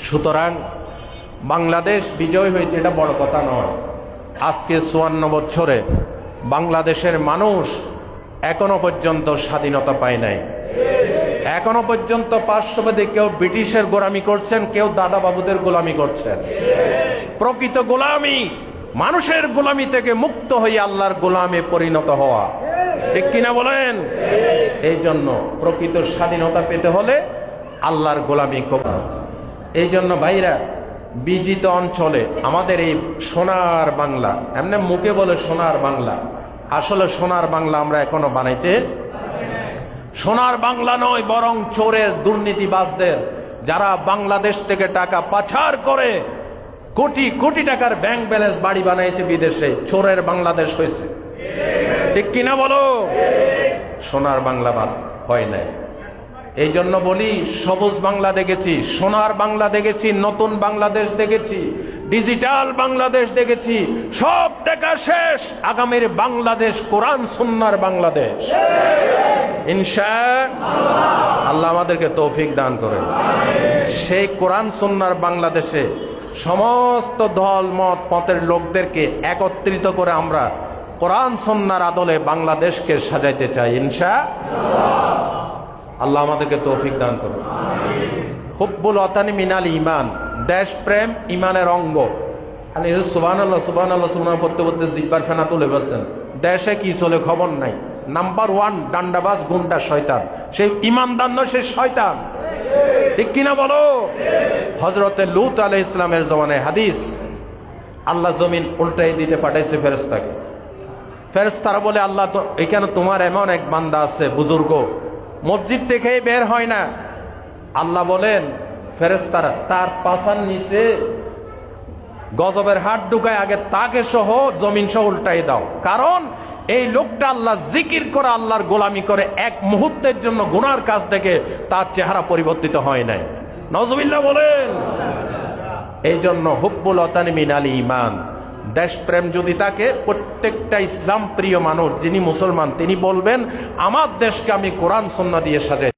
সুতরাং বাংলাদেশ বিজয় হয়েছে এটা বড় কথা নয়। আজকে 54 বছরে বাংলাদেশের মানুষ এখনো পর্যন্ত স্বাধীনতা পায় নাই। এখনো পর্যন্ত পার্শ্ববাদী কেউ ব্রিটিশের গোলামি করছেন, কেউ দাদা বাবুদের গোলামি করছেন। প্রকৃত গোলামি মানুষের গোলামি থেকে মুক্ত হয়ে আল্লাহর গোলামে পরিণত হওয়া, ঠিক কিনা বলেন? এই জন্য প্রকৃত স্বাধীনতা পেতে হলে আল্লাহর গোলামি করতে। এই জন্য ভাইরা, বিজিত অঞ্চলে আমাদের এই সোনার বাংলা, এমনি মুখে বলে সোনার বাংলা, আসলে সোনার বাংলা আমরা এখনো বানাইতে। সোনার বাংলা নয়, বরং চোরের, দুর্নীতিবাজদের, যারা বাংলাদেশ থেকে টাকা পাচার করে কোটি কোটি টাকার ব্যাংক ব্যালেন্স বাড়ি বানাইছে বিদেশে, চোরের বাংলাদেশ হয়েছে, ঠিক কিনা বলো? সোনার বাংলা হয় নাই। এই জন্য বলি, সবুজ বাংলা দেখেছি, সোনার বাংলা দেখেছি, নতুন বাংলাদেশ দেখেছি, ডিজিটাল বাংলাদেশ দেখেছি, সব দেখা শেষ। আগামীর বাংলাদেশ কোরআন সুন্নাহর বাংলাদেশ ইনশাআল্লাহ। আল্লাহ আমাদেরকে তৌফিক দান করেন। সেই কোরআন সুন্নাহর বাংলাদেশে সমস্ত দল মত পথের লোকদেরকে একত্রিত করে আমরা কোরআন সুন্নাহর আদলে বাংলাদেশকে সাজাইতে চাই ইনশাআল্লাহ। আল্লাহ আমাদেরকে তৌফিক দান করুন। হুব্বুল ওয়াতানি মিনাল ঈমান, দেশ প্রেম ঈমানের অঙ্গ। আর এই সুবহানাল্লাহ সুবহানাল্লাহ সুবহানাল্লাহ পড়তে পড়তে জিহ্বার ফেনা তুলে বলছেন, দেশে কি চলে খবর নাই। নাম্বার 1 ডান্ডাবাজ গুন্ডা শয়তান, সেই ঈমানদার নয়, সে শয়তান, ঠিক কিনা বলো? হযরতে লূত আলাইহিস সালামের জমানায় হাদিস, আল্লাহ জমিন উল্টাই দিতে পাঠাইছে ফেরেশতাকে। ফেরেশতারা বলে, আল্লাহ তো এখানে তোমার এমন এক বান্দা আছে বুজুর্গ, মসজিদ থেকে বের হয় না। আল্লাহ বলেন, ফেরেশতারা তার পাছার নিচে গজবের হাত ঢুকায় আগে তাকে সহ জমিন সহ উল্টাই দাও, কারণ এই লোকটা আল্লাহ জিকির করে আল্লাহর গোলামি করে এক মুহূর্তের জন্য গুনার কাজ থেকে তার চেহারা পরিবর্তিত হয় নাই। নাউজুবিল্লাহ বলেন। এই জন্য হুব্বুল ওয়াতানি মিনাল ঈমান, দেশপ্রেম যদি তাকে, প্রত্যেকটা ইসলাম প্রিয় মানুষ যিনি মুসলমান তিনি বলবেন, আমার দেশকে আমি কোরআন সুন্নাহ দিয়ে সাজাই।